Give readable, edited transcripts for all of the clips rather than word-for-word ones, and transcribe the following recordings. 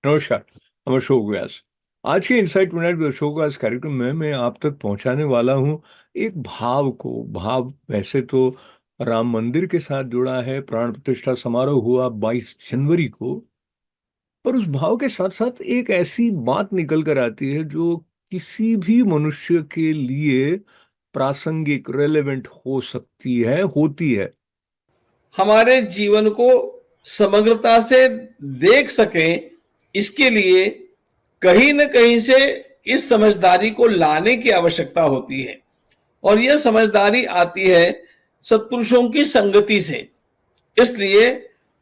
नमस्कार। मैं अशोक व्यास। आज के इनसाइट मिनट अशोक व्यास कार्यक्रम में मैं आप तक पहुंचाने वाला हूं एक भाव वैसे तो राम मंदिर के साथ जुड़ा है। प्राण प्रतिष्ठा समारोह हुआ 22 जनवरी को, पर उस भाव के साथ साथ एक ऐसी बात निकल कर आती है जो किसी भी मनुष्य के लिए प्रासंगिक रेलेवेंट हो सकती है, होती है। हमारे जीवन को समग्रता से देख सकें, इसके लिए कहीं न कहीं से इस समझदारी को लाने की आवश्यकता होती है। और यह समझदारी आती है सत्पुरुषों की संगति से। इसलिए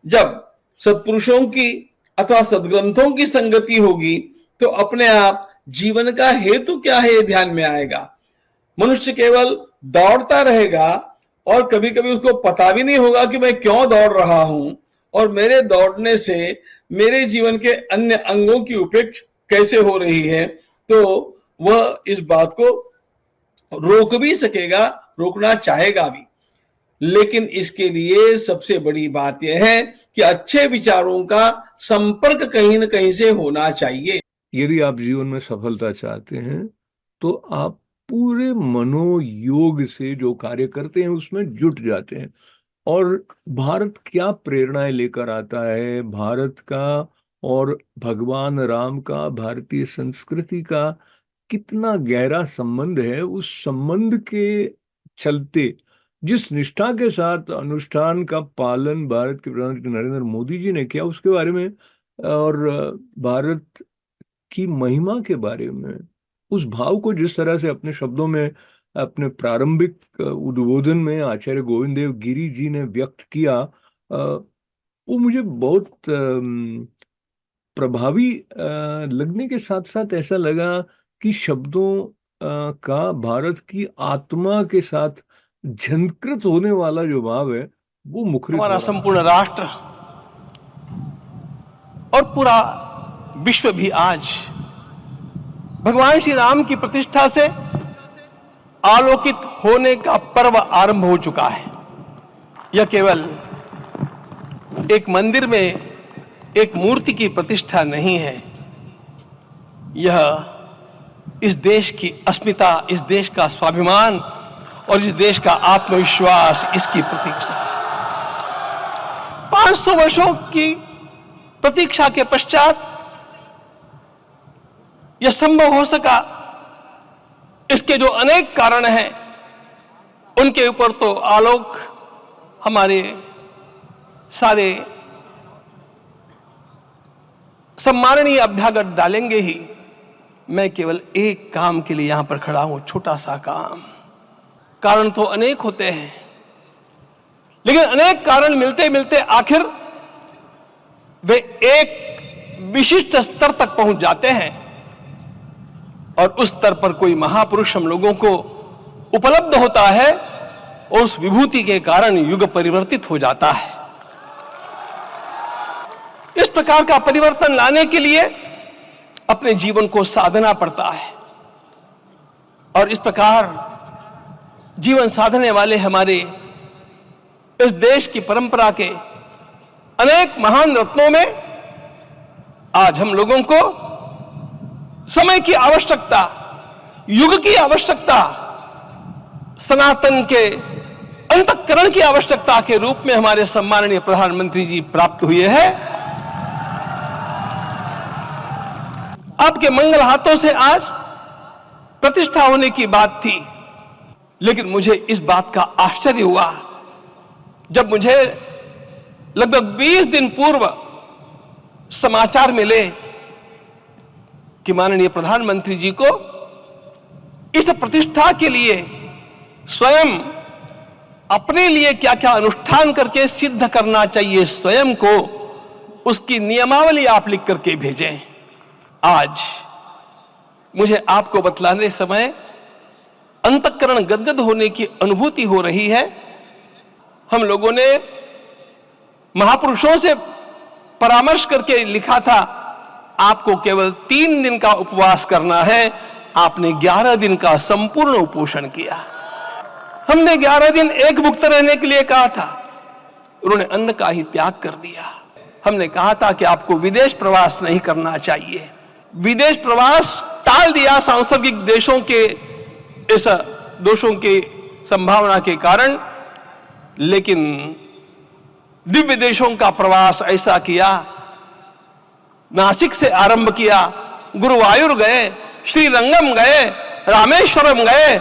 जब सत्पुरुषों की अथवा सद्ग्रंथों की संगति होगी तो अपने आप जीवन का हेतु क्या है ये ध्यान में आएगा। मनुष्य केवल दौड़ता रहेगा और कभी कभी उसको पता भी नहीं होगा कि मैं क्यों दौड़ रहा हूं और मेरे दौड़ने से मेरे जीवन के अन्य अंगों की उपेक्षा कैसे हो रही है। तो वह इस बात को रोक भी सकेगा, रोकना चाहेगा भी। लेकिन इसके लिए सबसे बड़ी बात यह है कि अच्छे विचारों का संपर्क कहीं ना कहीं से होना चाहिए। यदि आप जीवन में सफलता चाहते हैं तो आप पूरे मनोयोग से जो कार्य करते हैं उसमें जुट जाते हैं। और भारत क्या प्रेरणाएं लेकर आता है, भारत का और भगवान राम का, भारतीय संस्कृति का कितना गहरा संबंध है, उस संबंध के चलते जिस निष्ठा के साथ अनुष्ठान का पालन भारत के प्रधानमंत्री नरेंद्र मोदी जी ने किया उसके बारे में, और भारत की महिमा के बारे में, उस भाव को जिस तरह से अपने शब्दों में अपने प्रारंभिक उद्बोधन में आचार्य गोविंद देव गिरी जी ने व्यक्त किया, वो मुझे बहुत प्रभावी लगने के साथ साथ ऐसा लगा कि शब्दों का भारत की आत्मा के साथ झंकृत होने वाला जो भाव है वो मुखरित हमारा हो रहा है। संपूर्ण राष्ट्र और पूरा विश्व भी आज भगवान श्री राम की प्रतिष्ठा से आलोकित होने का पर्व आरंभ हो चुका है। यह केवल एक मंदिर में एक मूर्ति की प्रतिष्ठा नहीं है, यह इस देश की अस्मिता, इस देश का स्वाभिमान और इस देश का आत्मविश्वास, इसकी प्रतीक्षा है। 500 वर्षों की प्रतीक्षा के पश्चात यह संभव हो सका। इसके जो अनेक कारण हैं उनके ऊपर तो आलोक हमारे सारे सम्माननीय अभ्यागत डालेंगे ही। मैं केवल एक काम के लिए यहां पर खड़ा हूं, छोटा सा काम। कारण तो अनेक होते हैं, लेकिन अनेक कारण मिलते मिलते आखिर वे एक विशिष्ट स्तर तक पहुंच जाते हैं और उस स्तर पर कोई महापुरुष हम लोगों को उपलब्ध होता है और उस विभूति के कारण युग परिवर्तित हो जाता है। इस प्रकार का परिवर्तन लाने के लिए अपने जीवन को साधना पड़ता है और इस प्रकार जीवन साधने वाले हमारे इस देश की परंपरा के अनेक महान रत्नों में आज हम लोगों को समय की आवश्यकता, युग की आवश्यकता, सनातन के अंतःकरण की आवश्यकता के रूप में हमारे सम्माननीय प्रधानमंत्री जी प्राप्त हुए हैं। आपके मंगल हाथों से आज प्रतिष्ठा होने की बात थी, लेकिन मुझे इस बात का आश्चर्य हुआ जब मुझे लगभग 20 दिन पूर्व समाचार मिले कि माननीय प्रधानमंत्री जी को इस प्रतिष्ठा के लिए स्वयं अपने लिए क्या क्या अनुष्ठान करके सिद्ध करना चाहिए, स्वयं को उसकी नियमावली आप लिख करके भेजें। आज मुझे आपको बतलाने समय अंतःकरण गदगद होने की अनुभूति हो रही है। हम लोगों ने महापुरुषों से परामर्श करके लिखा था, आपको केवल 3 दिन का उपवास करना है। आपने 11 दिन का संपूर्ण उपोषण किया। हमने 11 दिन एक मुक्त रहने के लिए कहा था, उन्होंने अन्न का ही त्याग कर दिया। हमने कहा था कि आपको विदेश प्रवास नहीं करना चाहिए। विदेश प्रवास टाल दिया सांसर्गिक देशों के इस दोषों की संभावना के कारण, लेकिन दिव्य देशों का प्रवास ऐसा किया। नासिक से आरंभ किया, गुरुवायूर गए, श्रीरंगम गए, रामेश्वरम गए।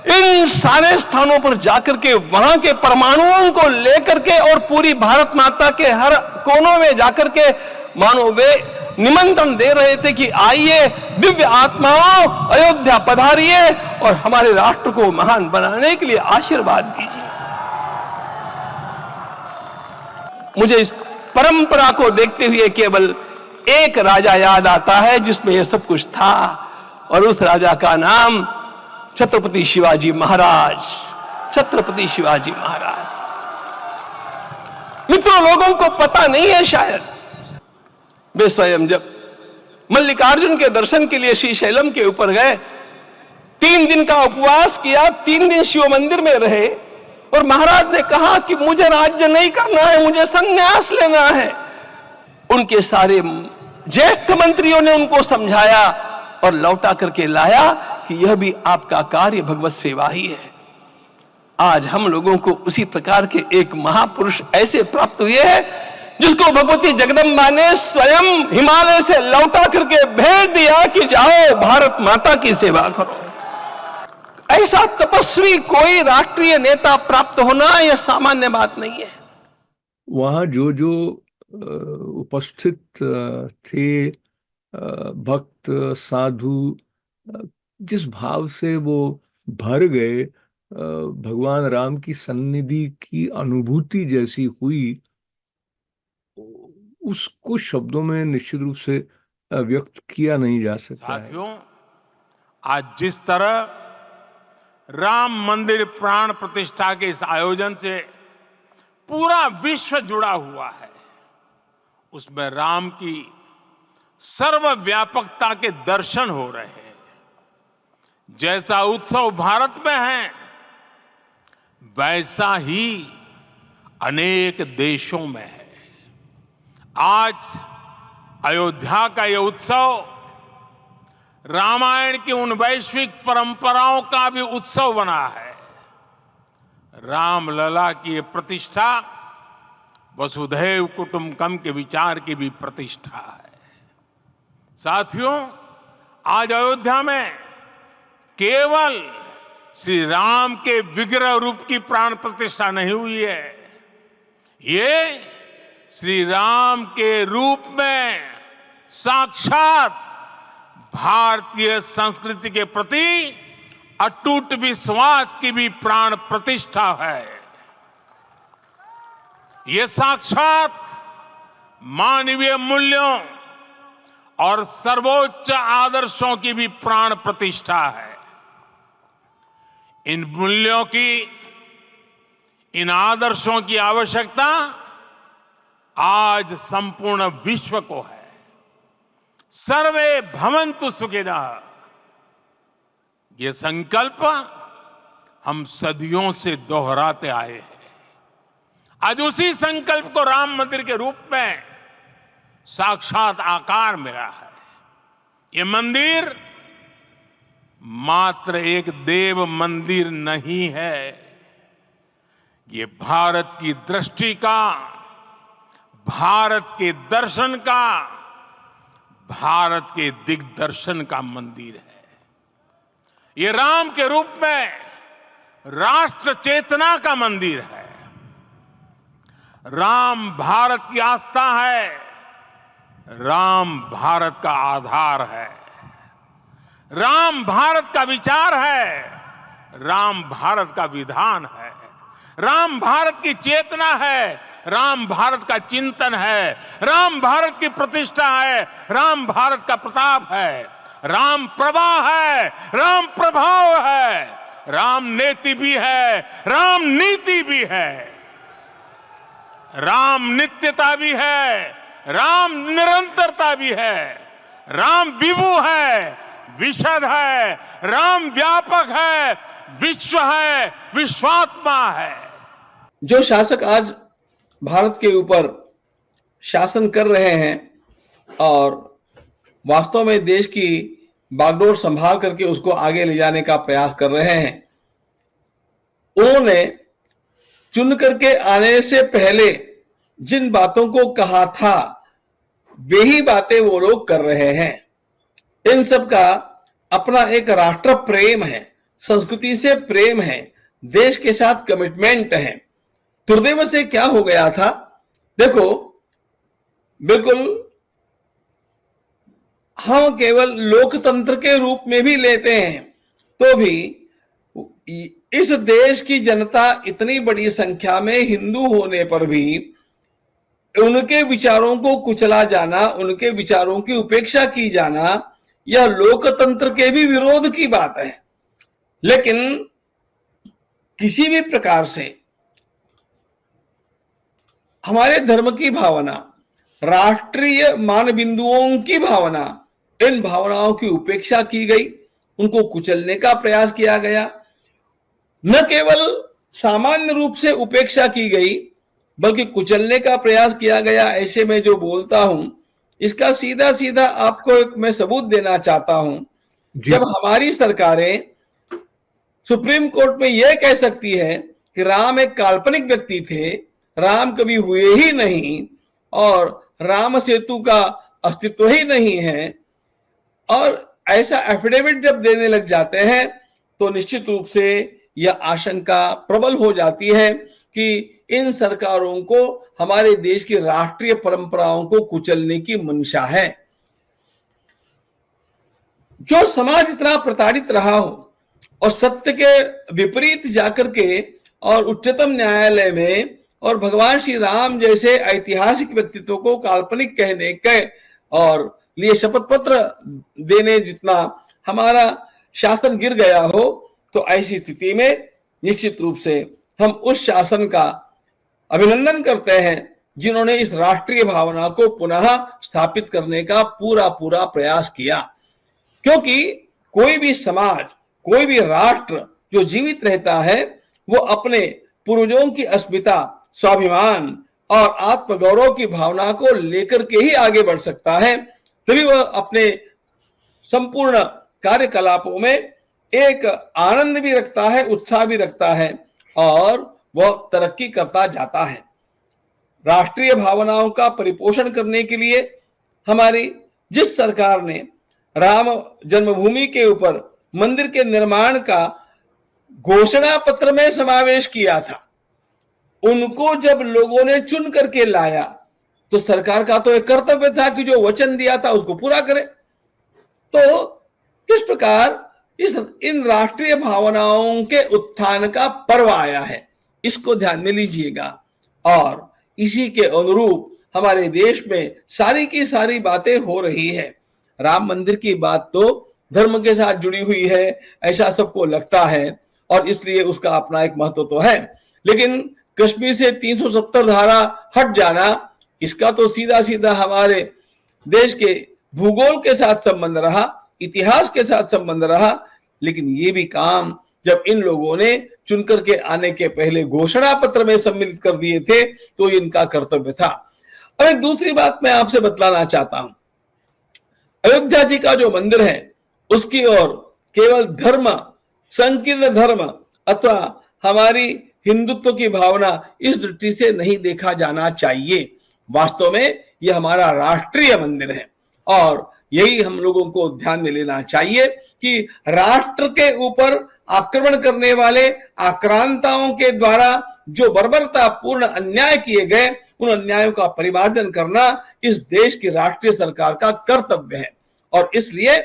इन सारे स्थानों पर जाकर के वहां के परमाणुओं को लेकर के और पूरी भारत माता के हर कोनों में जाकर के मानो वे निमंत्रण दे रहे थे कि आइए दिव्य आत्माओं, अयोध्या पधारिए और हमारे राष्ट्र को महान बनाने के लिए आशीर्वाद दीजिए। मुझे इस परंपरा को देखते हुए केवल एक राजा याद आता है जिसमें यह सब कुछ था, और उस राजा का नाम छत्रपति शिवाजी महाराज। छत्रपति शिवाजी महाराज। मित्रों, लोगों को पता नहीं है शायद, वे स्वयं जब मल्लिकार्जुन के दर्शन के लिए श्रीशैलम के ऊपर गए, 3 दिन का उपवास किया, 3 दिन शिव मंदिर में रहे, और महाराज ने कहा कि मुझे राज्य नहीं करना है, मुझे संन्यास लेना है। उनके सारे ज्येष्ठ मंत्रियों ने उनको समझाया और लौटा करके लाया कि यह भी आपका कार्य भगवत सेवा ही है। आज हम लोगों को उसी प्रकार के एक महापुरुष ऐसे प्राप्त हुए हैं जिसको भगवती जगदम्बा ने स्वयं हिमालय से लौटा करके भेज दिया कि जाओ भारत माता की सेवा करो। ऐसा तपस्वी कोई राष्ट्रीय नेता प्राप्त होना यह सामान्य बात नहीं है। वहाँ जो जो उपस्थित थे भक्त साधु, जिस भाव से वो भर गए, भगवान राम की सन्निधि की अनुभूति जैसी हुई, उसको शब्दों में निश्चित रूप से व्यक्त किया नहीं जा सकता है। साथियों, आज जिस तरह राम मंदिर प्राण प्रतिष्ठा के इस आयोजन से पूरा विश्व जुड़ा हुआ है, उसमें राम की सर्वव्यापकता के दर्शन हो रहे हैं। जैसा उत्सव भारत में है, वैसा ही अनेक देशों में है। आज अयोध्या का यह उत्सव रामायण की उन वैश्विक परंपराओं का भी उत्सव बना है। रामलला की ये प्रतिष्ठा वसुधैव कुटुंबकम के विचार की भी प्रतिष्ठा है। साथियों, आज अयोध्या में केवल श्री राम के विग्रह रूप की प्राण प्रतिष्ठा नहीं हुई है, ये श्री राम के रूप में साक्षात भारतीय संस्कृति के प्रति अटूट विश्वास की भी प्राण प्रतिष्ठा है। ये साक्षात मानवीय मूल्यों और सर्वोच्च आदर्शों की भी प्राण प्रतिष्ठा है। इन मूल्यों की, इन आदर्शों की आवश्यकता आज संपूर्ण विश्व को है। सर्वे भवन्तु सुखिनः, ये संकल्प हम सदियों से दोहराते आए हैं। आज उसी संकल्प को राम मंदिर के रूप में साक्षात आकार मिला है। ये मंदिर मात्र एक देव मंदिर नहीं है, ये भारत की दृष्टि का, भारत के दर्शन का, भारत के दिग्दर्शन का मंदिर है। ये राम के रूप में राष्ट्र चेतना का मंदिर है। राम भारत की आस्था है, राम भारत का आधार है, राम भारत का विचार है, राम भारत का विधान है, राम भारत की चेतना है, राम भारत का चिंतन है, राम भारत की प्रतिष्ठा है, राम भारत का प्रताप है, राम प्रवाह है, राम प्रभाव है, राम नेति भी है, राम नीति भी है, राम नित्यता भी है, राम निरंतरता भी है, राम विभु है, विशद है, राम व्यापक है, विश्व है, विश्वात्मा है। जो शासक आज भारत के ऊपर शासन कर रहे हैं और वास्तव में देश की बागडोर संभाल करके उसको आगे ले जाने का प्रयास कर रहे हैं, उन्होंने चुन करके आने से पहले जिन बातों को कहा था वही बातें वो लोग कर रहे हैं। इन सब का अपना एक राष्ट्र प्रेम है, संस्कृति से प्रेम है, देश के साथ कमिटमेंट है। दुर्दैव से क्या हो गया था, देखो, बिल्कुल हम केवल लोकतंत्र के रूप में भी लेते हैं तो भी इस देश की जनता इतनी बड़ी संख्या में हिंदू होने पर भी उनके विचारों को कुचला जाना, उनके विचारों की उपेक्षा की जाना, यह लोकतंत्र के भी विरोध की बात है। लेकिन किसी भी प्रकार से हमारे धर्म की भावना, राष्ट्रीय मान बिंदुओं की भावना, इन भावनाओं की उपेक्षा की गई, उनको कुचलने का प्रयास किया गया। न केवल सामान्य रूप से उपेक्षा की गई बल्कि कुचलने का प्रयास किया गया। ऐसे में जो बोलता हूं इसका सीधा सीधा आपको एक मैं सबूत देना चाहता हूं। जब हमारी सरकारें सुप्रीम कोर्ट में यह कह सकती है कि राम एक काल्पनिक व्यक्ति थे, राम कभी हुए ही नहीं और राम सेतु का अस्तित्व ही नहीं है, और ऐसा एफिडेविट जब देने लग जाते हैं तो निश्चित रूप से यह आशंका प्रबल हो जाती है कि इन सरकारों को हमारे देश की राष्ट्रीय परंपराओं को कुचलने की मंशा है। जो समाज इतना प्रताड़ित रहा हो और सत्य के विपरीत जाकर के और उच्चतम न्यायालय में और भगवान श्री राम जैसे ऐतिहासिक व्यक्तित्व को काल्पनिक कहने के और लिए शपथ पत्र देने जितना हमारा शासन गिर गया हो, तो ऐसी स्थिति में निश्चित रूप से हम उस शासन का अभिनंदन करते हैं जिन्होंने इस राष्ट्रीय भावना को पुनः स्थापित करने का पूरा पूरा प्रयास किया। क्योंकि कोई भी समाज, कोई भी राष्ट्र जो जीवित रहता है वो अपने पूर्वजों की अस्मिता, स्वाभिमान और आत्मगौरव की भावना को लेकर के ही आगे बढ़ सकता है। तभी वह अपने संपूर्ण कार्यकलापों में एक आनंद भी रखता है, उत्साह भी रखता है और वह तरक्की करता जाता है। राष्ट्रीय भावनाओं का परिपोषण करने के लिए हमारी जिस सरकार ने राम जन्मभूमि के ऊपर मंदिर के निर्माण का घोषणा पत्र में समावेश किया था, उनको जब लोगों ने चुन करके लाया तो सरकार का तो एक कर्तव्य था कि जो वचन दिया था उसको पूरा करे। तो इस प्रकार इन राष्ट्रीय भावनाओं के उत्थान का पर्व आया है, इसको ध्यान में लीजिएगा। और इसी के अनुरूप हमारे देश में सारी की सारी बातें हो रही है। राम मंदिर की बात तो धर्म के साथ जुड़ी हुई है, ऐसा सबको लगता है और इसलिए उसका अपना एक महत्व तो है। लेकिन कश्मीर से 370 धारा हट जाना, इसका तो सीधा सीधा हमारे देश के भूगोल के साथ संबंध रहा, इतिहास के साथ संबंध रहा। लेकिन ये भी काम जब इन लोगों ने चुनकर के आने के पहले घोषणा पत्र में सम्मिलित कर दिए थे तो इनका कर्तव्य था। और एक दूसरी बात मैं आपसे बतलाना चाहता हूं, अयोध्या जी का जो मंदिर है उसकी ओर केवल धर्म, संकीर्ण धर्म अथवा हमारी हिंदुत्व की भावना इस दृष्टि से नहीं देखा जाना चाहिए। वास्तव में यह हमारा राष्ट्रीय मंदिर है और यही हम लोगों को ध्यान में लेना चाहिए कि राष्ट्र के ऊपर आक्रमण करने वाले आक्रांताओं के द्वारा जो बर्बरतापूर्ण अन्याय किए गए, उन अन्यायों का परिमार्जन करना इस देश की राष्ट्रीय सरकार का कर्तव्य है। और इसलिए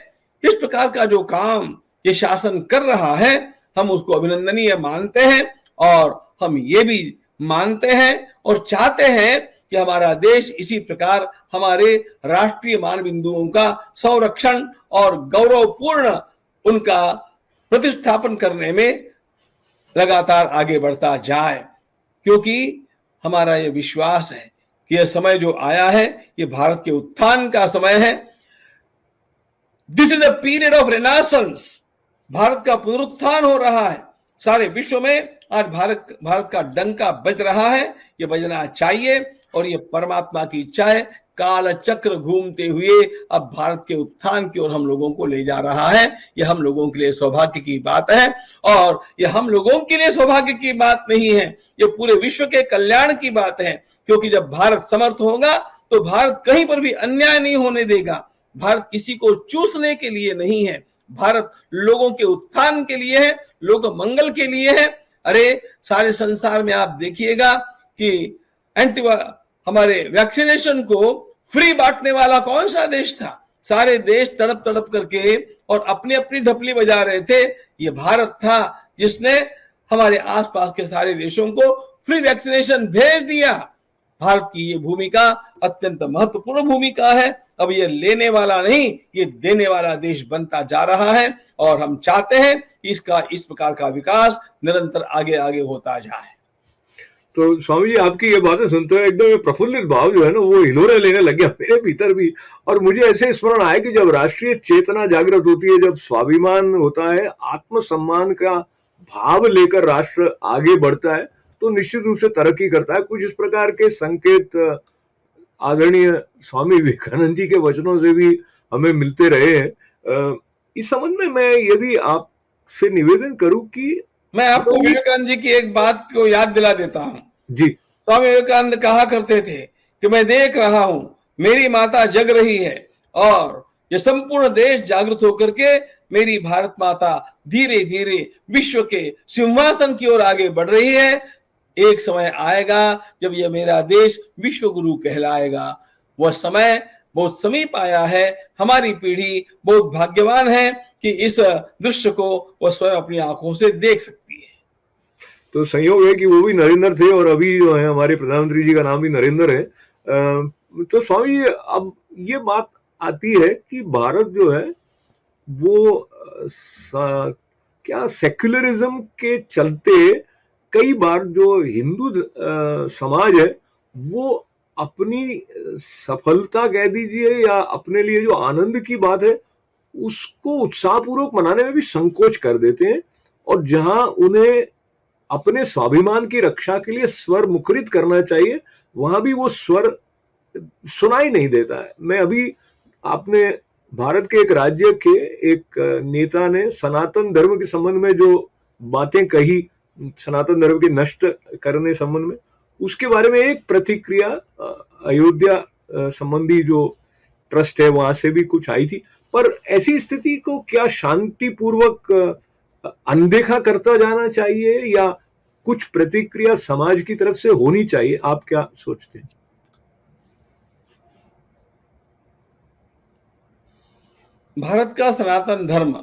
इस प्रकार का जो काम ये शासन कर रहा है हम उसको अभिनंदनीय मानते हैं और हम ये भी मानते हैं और चाहते हैं कि हमारा देश इसी प्रकार हमारे राष्ट्रीय मान बिंदुओं का संरक्षण और गौरवपूर्ण उनका प्रतिष्ठापन करने में लगातार आगे बढ़ता जाए। क्योंकि हमारा यह विश्वास है कि यह समय जो आया है ये भारत के उत्थान का समय है। This is the period of renaissance. Bharat का पुनरुत्थान हो रहा है। सारे विश्व में आज भारत का डंका बज रहा है, ये बजना चाहिए और ये परमात्मा की इच्छा है। काल चक्र घूमते हुए अब भारत के उत्थान की ओर हम लोगों को ले जा रहा है। यह हम लोगों के लिए सौभाग्य की बात है, और यह हम लोगों के लिए सौभाग्य की बात नहीं है, ये पूरे विश्व के कल्याण की बात है। क्योंकि जब भारत समर्थ होगा तो भारत कहीं पर भी अन्याय नहीं होने देगा। भारत किसी को चूसने के लिए नहीं है, भारत लोगों के उत्थान के लिए है, लोक मंगल के लिए है। अरे सारे संसार में आप देखिएगा कि हमारे वैक्सीनेशन को फ्री बांटने वाला कौन सा देश था? सारे देश तड़प तड़प करके और अपनी अपनी ढपली बजा रहे थे। ये भारत था जिसने हमारे आसपास के सारे देशों को फ्री वैक्सीनेशन भेज दिया। भारत की ये भूमिका अत्यंत महत्वपूर्ण भूमिका है। अब ये लेने वाला नहीं, ये देने वाला देश बनता जा रहा है, और हम चाहते हैं कि इसका इस प्रकार का विकास निरंतर आगे आगे होता जाए। तो स्वामी जी, आपकी ये बातें सुनते हुए एकदम प्रफुल्लित भाव जो है ना वो हिलोरे लेने लग गया मेरे भीतर भी। और मुझे ऐसे स्मरण आया कि जब राष्ट्रीय चेतना जागृत होती है, जब स्वाभिमान होता है, आत्मसम्मान का भाव लेकर राष्ट्र आगे बढ़ता है, तो निश्चित रूप से तरक्की करता है। कुछ इस प्रकार के संकेत आदरणीय स्वामी विवेकानंद जी के वचनों से भी हमें मिलते रहे हैं। इस संबंध में मैं यदि आपसे निवेदन करूं कि मैं आपको विवेकानंद जी की एक बात को याद दिला देता हूं जी। स्वामी विवेकानंद कहा करते थे कि मैं देख रहा हूं मेरी माता जग रही है, और ये संपूर्ण देश जागृत होकर के मेरी भारत माता धीरे धीरे विश्व के सिंहासन की ओर आगे बढ़ रही है। एक समय आएगा जब यह मेरा देश विश्व गुरु कहलाएगा। वह समय बहुत समीप आया है। हमारी पीढ़ी बहुत भाग्यवान है कि इस दृश्य को वह स्वयं अपनी आंखों से देख सकती है। तो संयोग है कि वो भी नरेंद्र थे, और अभी जो है हमारे प्रधानमंत्री जी का नाम भी नरेंद्र है। तो स्वामी, अब ये बात आती है कि भारत जो है वो क्या सेक्युलरिज्म के चलते कई बार जो हिंदू समाज है वो अपनी सफलता कह दीजिए या अपने लिए जो आनंद की बात है उसको उत्साहपूर्वक मनाने में भी संकोच कर देते हैं, और जहां उन्हें अपने स्वाभिमान की रक्षा के लिए स्वर मुखरित करना चाहिए वहां भी वो स्वर सुनाई नहीं देता है। मैं अभी आपने भारत के एक राज्य के एक नेता ने सनातन धर्म के संबंध में जो बातें कही, सनातन धर्म के नष्ट करने संबंध में, उसके बारे में एक प्रतिक्रिया अयोध्या संबंधी जो ट्रस्ट है वहां से भी कुछ आई थी। पर ऐसी स्थिति को क्या शांतिपूर्वक अनदेखा करता जाना चाहिए या कुछ प्रतिक्रिया समाज की तरफ से होनी चाहिए? आप क्या सोचते हैं? भारत का सनातन धर्म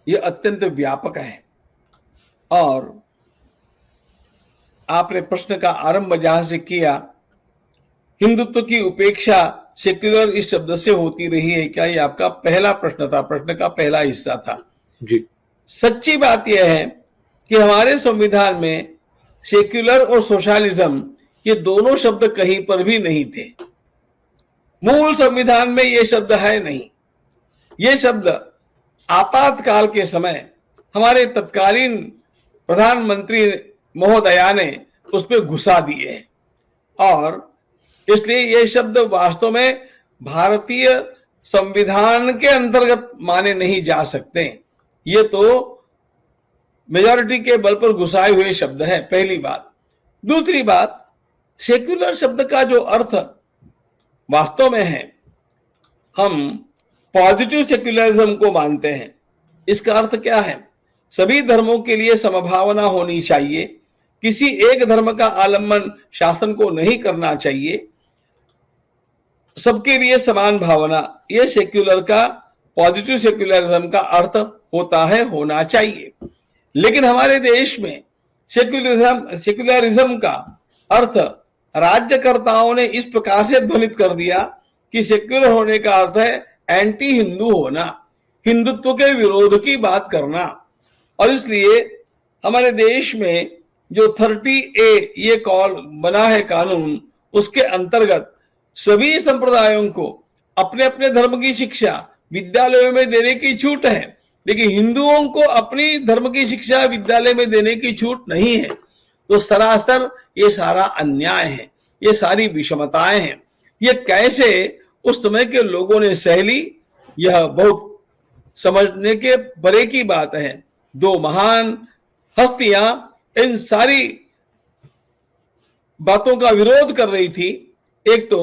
यह अत्यंत व्यापक है, और आपने प्रश्न का आरंभ जहां से किया, हिंदुत्व की उपेक्षा सेक्युलर इस शब्द से होती रही है क्या, ये आपका पहला प्रश्न था, प्रश्न का पहला हिस्सा था जी। सच्ची बात यह है कि हमारे संविधान में सेक्युलर और सोशलिज्म ये दोनों शब्द कहीं पर भी नहीं थे। मूल संविधान में ये शब्द है नहीं। ये शब्द आपातकाल के समय हमारे तत्कालीन प्रधानमंत्री महोदया ने उस पर घुसा दिए, और इसलिए ये शब्द वास्तव में भारतीय संविधान के अंतर्गत माने नहीं जा सकते। ये तो मेजॉरिटी के बल पर घुसाए हुए शब्द है, पहली बात। दूसरी बात, सेक्युलर शब्द का जो अर्थ वास्तव में है, हम पॉजिटिव सेक्युलरिज्म को मानते हैं। इसका अर्थ क्या है? सभी धर्मों के लिए समभावना होनी चाहिए, किसी एक धर्म का आलंबन शासन को नहीं करना चाहिए, सबके लिए समान भावना, यह सेक्युलर का, पॉजिटिव सेक्युलरिज्म का अर्थ होता है, होना चाहिए। लेकिन हमारे देश में सेक्युलरिज्म का अर्थ राज्यकर्ताओं ने इस प्रकार से ध्वनित कर दिया कि सेक्युलर होने का अर्थ है एंटी हिंदू होना, हिंदुत्व के विरोध की बात करना। और इसलिए हमारे देश में जो 30A ये कॉल बना है कानून, उसके अंतर्गत सभी संप्रदायों को अपने अपने धर्म की शिक्षा विद्यालयों में देने की छूट है, लेकिन हिंदुओं को अपनी धर्म की शिक्षा विद्यालय में देने की छूट नहीं है। तो सरासर ये सारा अन्याय है। ये सारी विषमताएं हैं, ये कैसे उस समय के लोगों ने सह ली, यह बहुत समझने के परे की बात है। दो महान हस्तियां इन सारी बातों का विरोध कर रही थी। एक तो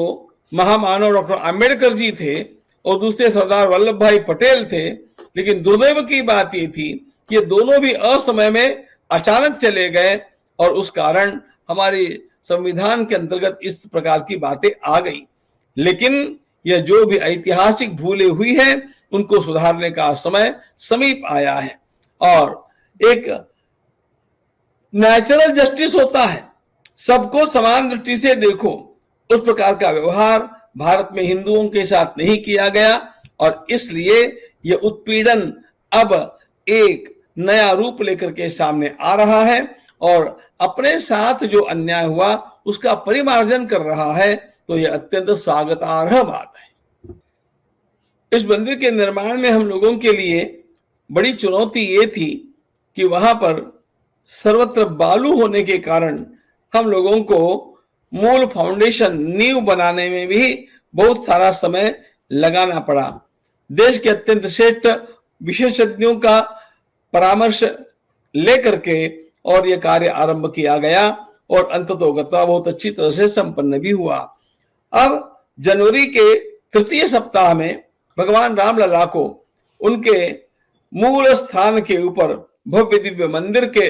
महामानव डॉक्टर आम्बेडकर जी थे और दूसरे सरदार वल्लभ भाई पटेल थे। लेकिन दुर्दैव की बात ये थी कि ये दोनों भी असमय में अचानक चले गए और उस कारण हमारे संविधान के अंतर्गत इस प्रकार की बातें आ गई। लेकिन यह जो भी ऐतिहासिक भूलें हुई हैं उनको सुधारने का समय समीप आया है और एक नेचुरल जस्टिस होता है, सबको समान दृष्टि से देखो, उस प्रकार का व्यवहार भारत में हिंदुओं के साथ नहीं किया गया और इसलिए यह उत्पीड़न अब एक नया रूप लेकर के सामने आ रहा है और अपने साथ जो अन्याय हुआ उसका परिमार्जन कर रहा है। तो यह अत्यंत स्वागतार्ह बात है। इस मंदिर के निर्माण में हम लोगों के लिए बड़ी चुनौती ये थी कि वहां पर सर्वत्र बालू होने के कारण हम लोगों को मूल फाउंडेशन नींव बनाने में भी बहुत सारा समय लगाना पड़ा। देश के अत्यंत श्रेष्ठ विशेषज्ञों का परामर्श लेकर के और यह कार्य आरंभ किया गया और अंततोगत्वा बहुत अच्छी तरह से संपन्न भी हुआ। अब जनवरी के तृतीय सप्ताह में भगवान रामलला को उनके मूल स्थान के ऊपर भव्य दिव्य मंदिर के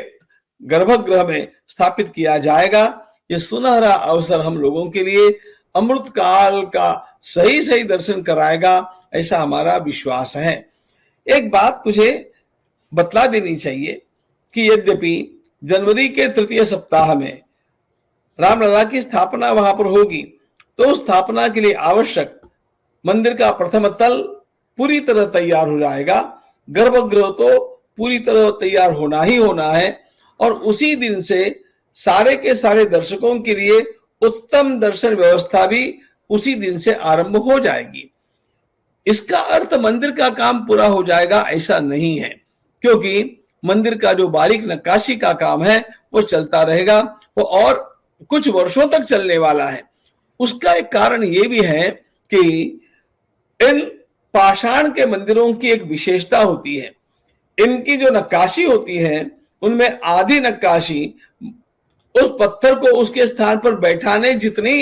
गर्भगृह में स्थापित किया जाएगा। यह सुनहरा अवसर हम लोगों के लिए अमृत काल का सही सही दर्शन कराएगा, ऐसा हमारा विश्वास है। एक बात मुझे बतला देनी चाहिए कि यद्यपि जनवरी के तृतीय सप्ताह में रामलला की स्थापना वहां पर होगी, तो स्थापना के लिए आवश्यक मंदिर का प्रथम तल पूरी तरह तैयार हो जाएगा, गर्भगृह तो पूरी तरह तैयार होना ही होना है और उसी दिन से सारे के सारे दर्शकों के लिए उत्तम दर्शन व्यवस्था भी उसी दिन से आरंभ हो जाएगी। इसका अर्थ मंदिर का काम पूरा हो जाएगा ऐसा नहीं है, क्योंकि मंदिर का जो बारीक नक्काशी का काम है वो चलता रहेगा, वो और कुछ वर्षों तक चलने वाला है। उसका एक कारण ये भी है कि इन पाषाण के मंदिरों की एक विशेषता होती है, इनकी जो नक्काशी होती है उनमें आधी नक्काशी उस पत्थर को उसके स्थान पर बैठाने जितनी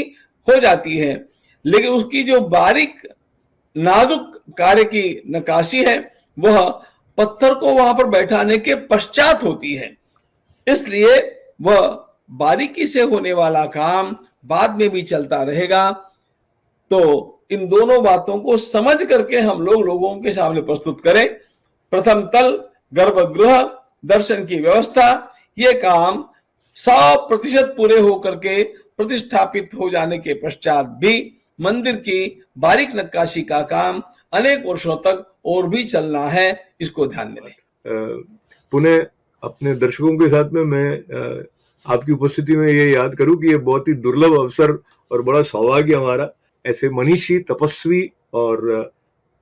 हो जाती है, लेकिन उसकी जो बारीक नाजुक कार्य की नक्काशी है वह पत्थर को वहां पर बैठाने के पश्चात होती है। इसलिए वह बारीकी से होने वाला काम बाद में भी चलता रहेगा। तो इन दोनों बातों को समझ करके हम लोगों के सामने प्रस्तुत करें। प्रथम तल, गर्भगृह, दर्शन की व्यवस्था, ये काम 100% पूरे होकर के प्रतिष्ठापित हो जाने के पश्चात भी मंदिर की बारीक नक्काशी का काम अनेक वर्षों तक और भी चलना है, इसको ध्यान में लें। पुनः अपने दर्शकों के साथ में मैं आपकी उपस्थिति में ये याद करूं कि ये बहुत ही दुर्लभ अवसर और बड़ा सौभाग्य हमारा, ऐसे मनीषी, तपस्वी और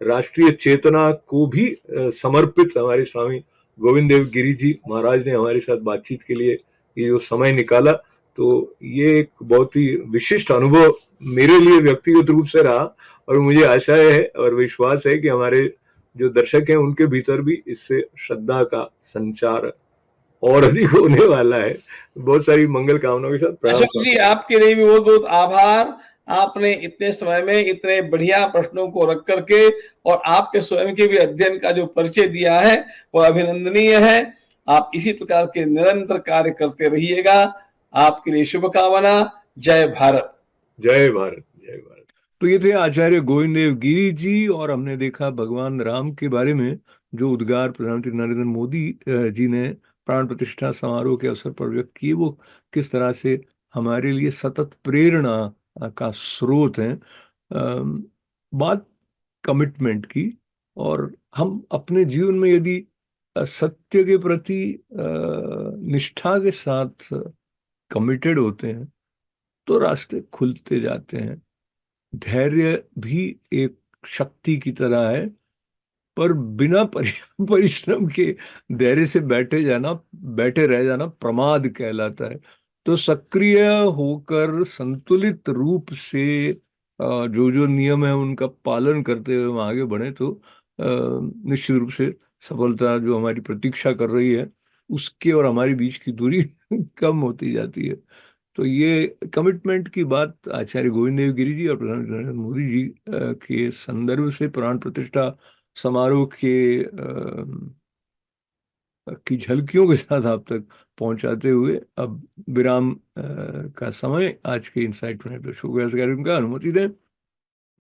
राष्ट्रीय चेतना को भी समर्पित हमारे स्वामी गोविंद देव गिरी जी महाराज ने हमारे साथ बातचीत के लिए ये जो समय निकाला, तो ये एक बहुत ही विशिष्ट अनुभव मेरे लिए व्यक्तिगत रूप से रहा और मुझे आशा है और विश्वास है कि हमारे जो दर्शक हैं उनके भीतर भी इससे श्रद्धा का संचार और अधिक होने वाला है। बहुत सारी मंगल कामनाओं के साथ अशोक जी, आपके लिए भी बहुत बहुत आभार। आपने इतने समय में इतने बढ़िया प्रश्नों को रख करके और आपके स्वयं के भी अध्ययन का जो परिचय दिया है वह अभिनंदनीय है। आप इसी प्रकार के निरंतर कार्य करते रहिएगा। आपके लिए शुभकामना। जय भारत। जय भारत, जय भारत। तो ये थे आचार्य गोविंद देव गिरी जी और हमने देखा भगवान राम के बारे में जो उद्गार प्रधानमंत्री नरेंद्र मोदी जी ने प्राण प्रतिष्ठा समारोह के अवसर पर व्यक्त किए, वो किस तरह से हमारे लिए सतत प्रेरणा का स्रोत है। बात कमिटमेंट की, और हम अपने जीवन में यदि सत्य के प्रति निष्ठा के साथ कमिटेड होते हैं तो रास्ते खुलते जाते हैं। धैर्य भी एक शक्ति की तरह है, पर बिना परिश्रम के धैर्य से बैठे रह जाना प्रमाद कहलाता है। तो सक्रिय होकर संतुलित रूप से जो जो नियम है उनका पालन करते हुए हम आगे बढ़े तो निश्चित रूप से सफलता जो हमारी प्रतीक्षा कर रही है उसके और हमारे बीच की दूरी कम होती जाती है। तो ये कमिटमेंट की बात आचार्य गोविंद देव गिरि जी और प्रधानमंत्री नरेंद्र मोदी जी के संदर्भ से प्राण प्रतिष्ठा समारोह के की झलकियों के साथ आप तक पहुंचाते हुए अब विराम का समय आज के इनसाइट में तो शुभ कार्यक्रम का अनुमति दें।